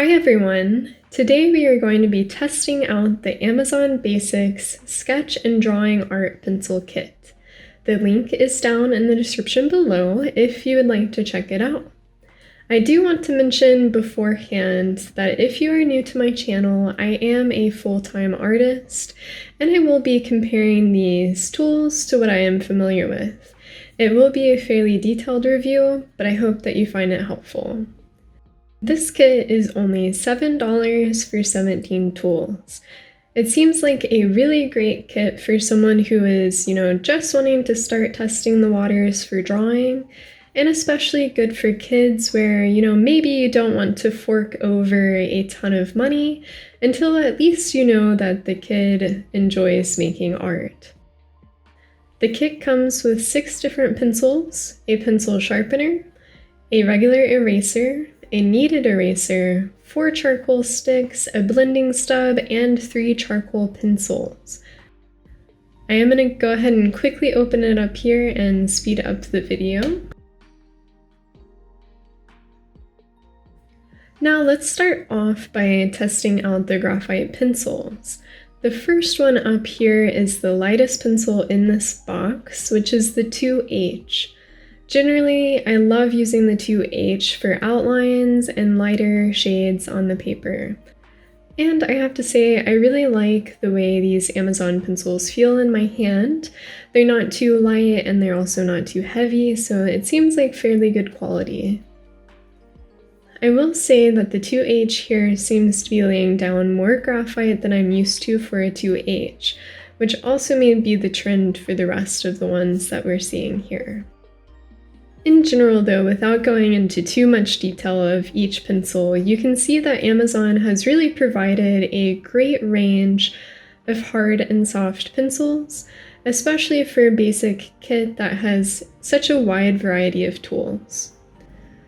Hi everyone! Today we are going to be testing out the Amazon Basics Sketch and Drawing Art Pencil Kit. The link is down in the description below if you would like to check it out. I do want to mention beforehand that if you are new to my channel, I am a full-time artist, and I will be comparing these tools to what I am familiar with. It will be a fairly detailed review, but I hope that you find it helpful. This kit is only $7 for 17 tools. It seems like a really great kit for someone who is, just wanting to start testing the waters for drawing, and especially good for kids where, maybe you don't want to fork over a ton of money until at least you know that the kid enjoys making art. The kit comes with 6 different pencils, a pencil sharpener, a regular eraser, a kneaded eraser, 4 charcoal sticks, a blending stub, and 3 charcoal pencils. I am going to go ahead and quickly open it up here and speed up the video. Now let's start off by testing out the graphite pencils. The first one up here is the lightest pencil in this box, which is the 2H. Generally, I love using the 2H for outlines and lighter shades on the paper. And I have to say, I really like the way these Amazon pencils feel in my hand. They're not too light and they're also not too heavy, so it seems like fairly good quality. I will say that the 2H here seems to be laying down more graphite than I'm used to for a 2H, which also may be the trend for the rest of the ones that we're seeing here. In general though, without going into too much detail of each pencil, you can see that Amazon has really provided a great range of hard and soft pencils, especially for a basic kit that has such a wide variety of tools.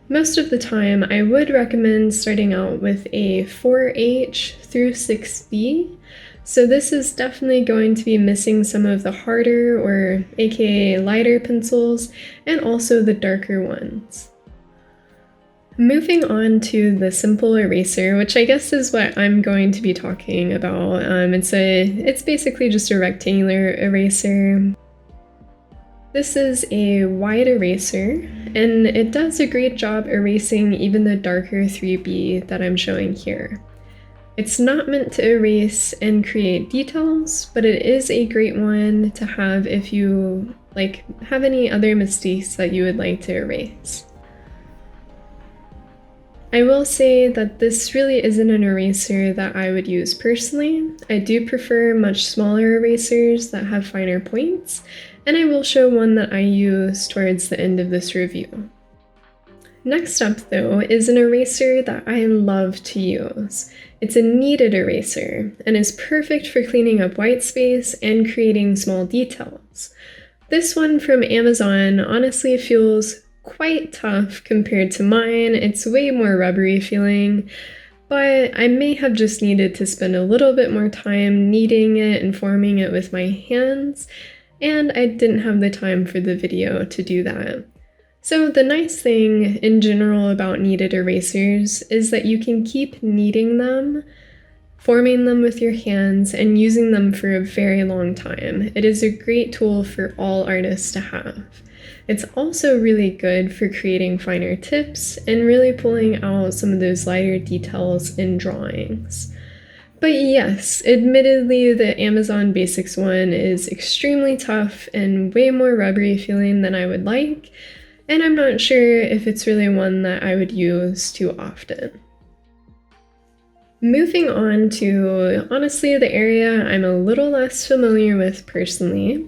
Most of the time, I would recommend starting out with a 4H through 6B. So this is definitely going to be missing some of the harder or aka lighter pencils and also the darker ones. Moving on to the simple eraser, which I guess is what I'm going to be talking about. It's basically just a rectangular eraser. This is a wide eraser, and it does a great job erasing even the darker 3B that I'm showing here. It's not meant to erase and create details, but it is a great one to have if you have any other mistakes that you would like to erase. I will say that this really isn't an eraser that I would use personally. I do prefer much smaller erasers that have finer points, and I will show one that I use towards the end of this review. Next up though is an eraser that I love to use. It's a kneaded eraser and is perfect for cleaning up white space and creating small details. This one from Amazon honestly feels quite tough compared to mine. It's way more rubbery feeling, but I may have just needed to spend a little bit more time kneading it and forming it with my hands, and I didn't have the time for the video to do that. So the nice thing in general about kneaded erasers is that you can keep kneading them, forming them with your hands, and using them for a very long time. It is a great tool for all artists to have. It's also really good for creating finer tips and really pulling out some of those lighter details in drawings. But yes, admittedly, the Amazon Basics one is extremely tough and way more rubbery feeling than I would like, and I'm not sure if it's really one that I would use too often. Moving on to, honestly, the area I'm a little less familiar with personally.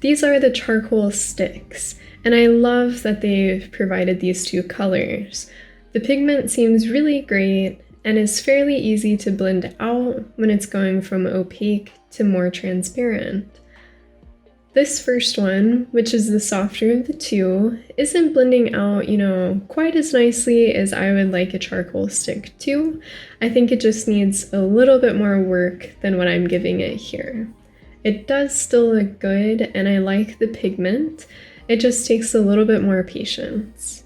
These are the charcoal sticks, and I love that they've provided these 2 colors. The pigment seems really great and is fairly easy to blend out when it's going from opaque to more transparent. This first one, which is the softer of the 2, isn't blending out, quite as nicely as I would like a charcoal stick to. I think it just needs a little bit more work than what I'm giving it here. It does still look good, and I like the pigment. It just takes a little bit more patience.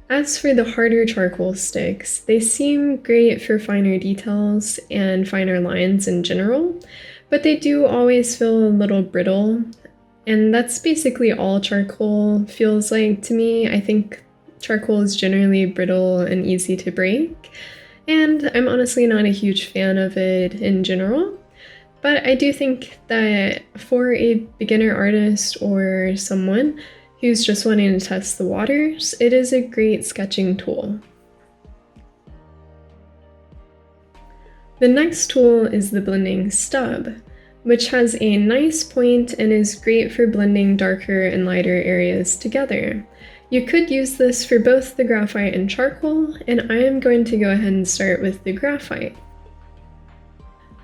As for the harder charcoal sticks, they seem great for finer details and finer lines in general, but they do always feel a little brittle, and that's basically all charcoal feels like to me. I think charcoal is generally brittle and easy to break, and I'm honestly not a huge fan of it in general. But I do think that for a beginner artist or someone who's just wanting to test the waters, it is a great sketching tool. The next tool is the blending stub, which has a nice point and is great for blending darker and lighter areas together. You could use this for both the graphite and charcoal, and I am going to go ahead and start with the graphite.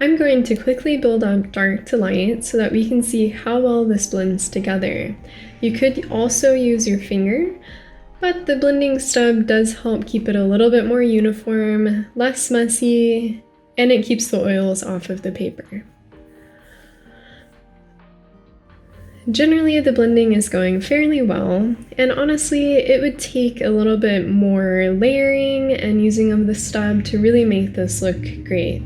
I'm going to quickly build up dark to light so that we can see how well this blends together. You could also use your finger, but the blending stub does help keep it a little bit more uniform, less messy, and it keeps the oils off of the paper. Generally, the blending is going fairly well, and honestly, it would take a little bit more layering and using of the stub to really make this look great.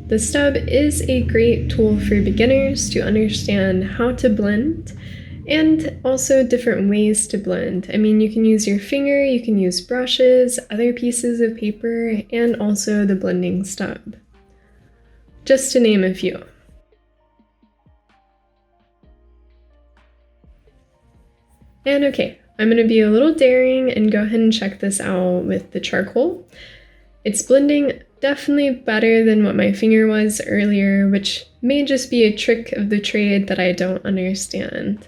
The stub is a great tool for beginners to understand how to blend and also different ways to blend. I mean, you can use your finger, you can use brushes, other pieces of paper, and also the blending stub, just to name a few. And okay, I'm going to be a little daring and go ahead and check this out with the charcoal. It's blending definitely better than what my finger was earlier, which may just be a trick of the trade that I don't understand.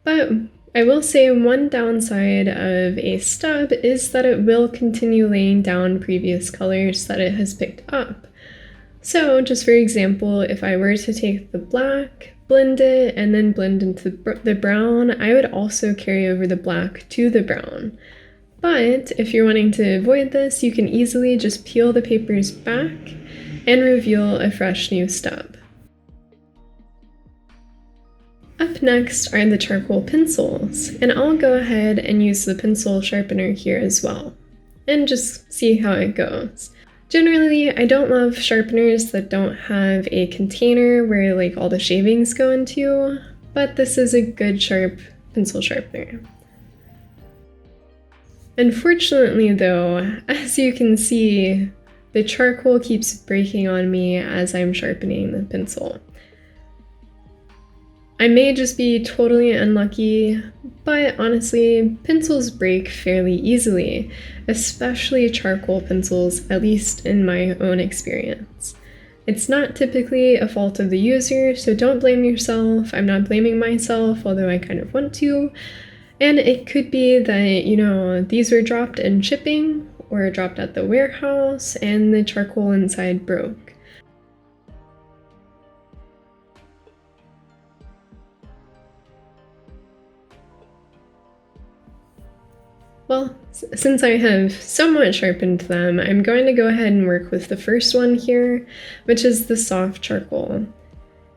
But I will say one downside of a stub is that it will continue laying down previous colors that it has picked up. So just for example, if I were to take the black, blend it, and then blend into the brown, I would also carry over the black to the brown. But if you're wanting to avoid this, you can easily just peel the papers back and reveal a fresh new stub. Up next are the charcoal pencils, and I'll go ahead and use the pencil sharpener here as well, and just see how it goes. Generally, I don't love sharpeners that don't have a container where like all the shavings go into, but this is a good sharp pencil sharpener. Unfortunately though, as you can see, the charcoal keeps breaking on me as I'm sharpening the pencil. I may just be totally unlucky, but honestly, pencils break fairly easily, especially charcoal pencils, at least in my own experience. It's not typically a fault of the user, so don't blame yourself. I'm not blaming myself, although I kind of want to. And it could be that, these were dropped in shipping or dropped at the warehouse and the charcoal inside broke. Well, since I have somewhat sharpened them, I'm going to go ahead and work with the first one here, which is the soft charcoal.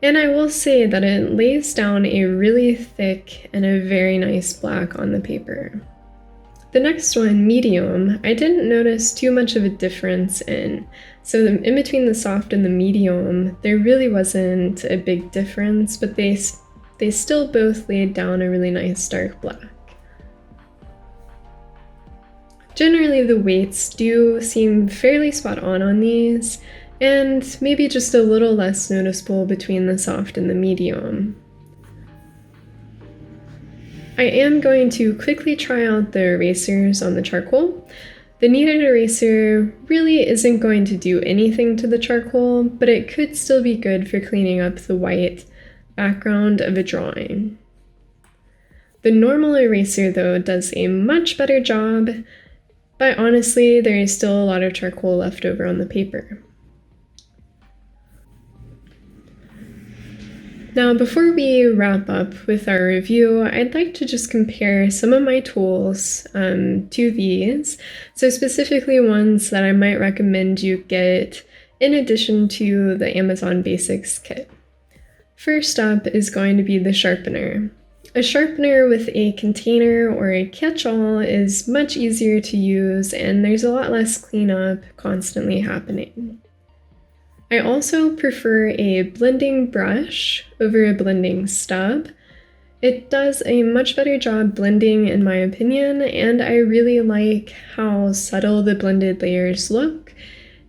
And I will say that it lays down a really thick and a very nice black on the paper. The next one, medium, I didn't notice too much of a difference in. So in between the soft and the medium, there really wasn't a big difference, but they still both laid down a really nice dark black. Generally, the weights do seem fairly spot on these, and maybe just a little less noticeable between the soft and the medium. I am going to quickly try out the erasers on the charcoal. The kneaded eraser really isn't going to do anything to the charcoal, but it could still be good for cleaning up the white background of a drawing. The normal eraser, though, does a much better job, but honestly, there is still a lot of charcoal left over on the paper. Now, before we wrap up with our review, I'd like to just compare some of my tools to these, so specifically ones that I might recommend you get in addition to the Amazon Basics kit. First up is going to be the sharpener. A sharpener with a container or a catch-all is much easier to use, and there's a lot less cleanup constantly happening. I also prefer a blending brush over a blending stub. It does a much better job blending in my opinion, and I really like how subtle the blended layers look,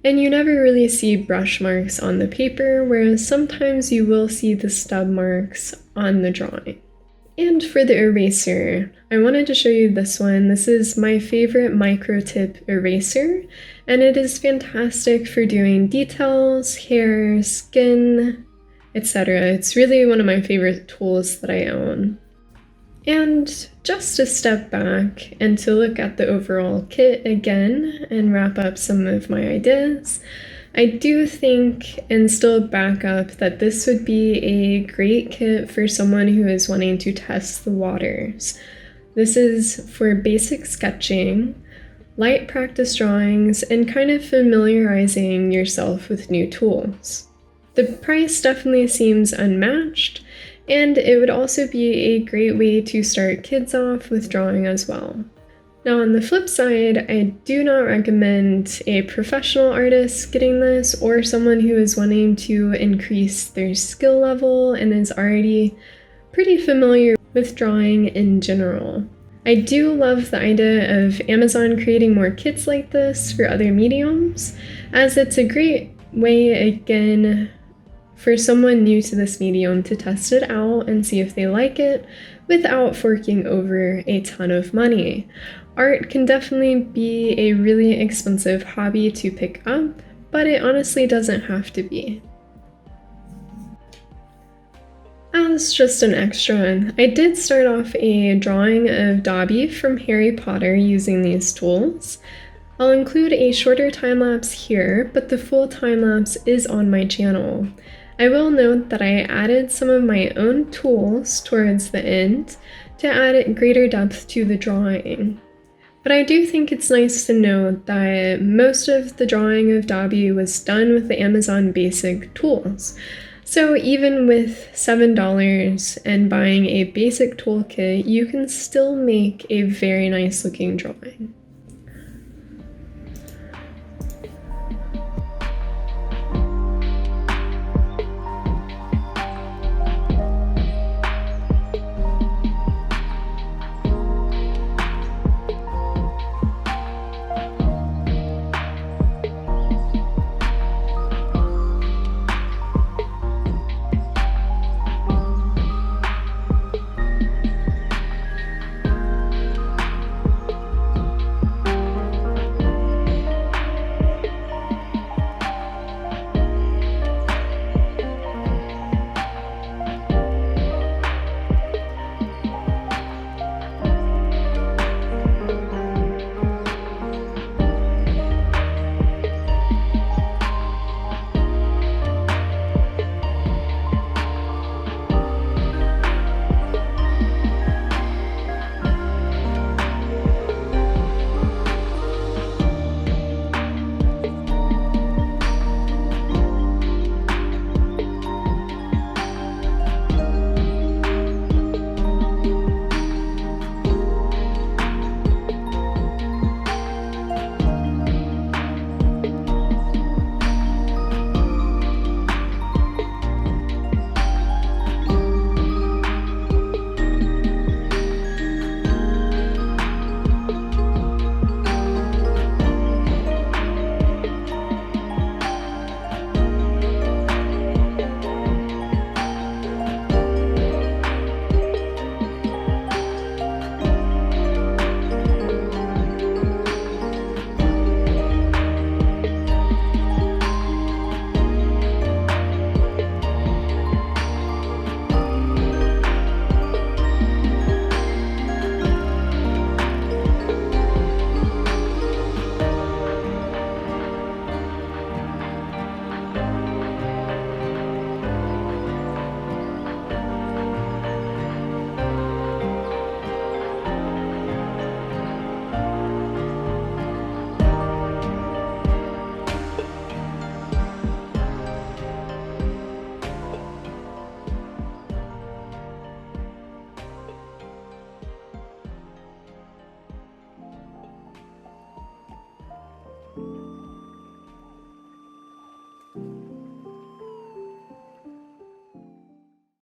and you never really see brush marks on the paper, whereas sometimes you will see the stub marks on the drawing. And for the eraser, I wanted to show you this one. This is my favorite micro tip eraser, and it is fantastic for doing details, hair, skin, etc. It's really one of my favorite tools that I own. And just to step back and to look at the overall kit again and wrap up some of my ideas, I do think and still back up that this would be a great kit for someone who is wanting to test the waters. This is for basic sketching, light practice drawings, and kind of familiarizing yourself with new tools. The price definitely seems unmatched, and it would also be a great way to start kids off with drawing as well. Now on the flip side, I do not recommend a professional artist getting this or someone who is wanting to increase their skill level and is already pretty familiar with drawing in general. I do love the idea of Amazon creating more kits like this for other mediums, as it's a great way, again, for someone new to this medium to test it out and see if they like it without forking over a ton of money. Art can definitely be a really expensive hobby to pick up, but it honestly doesn't have to be. As just an extra, I did start off a drawing of Dobby from Harry Potter using these tools. I'll include a shorter time-lapse here, but the full time-lapse is on my channel. I will note that I added some of my own tools towards the end to add greater depth to the drawing. But I do think it's nice to note that most of the drawing of Dobby was done with the Amazon basic tools. So even with $7 and buying a basic toolkit, you can still make a very nice looking drawing.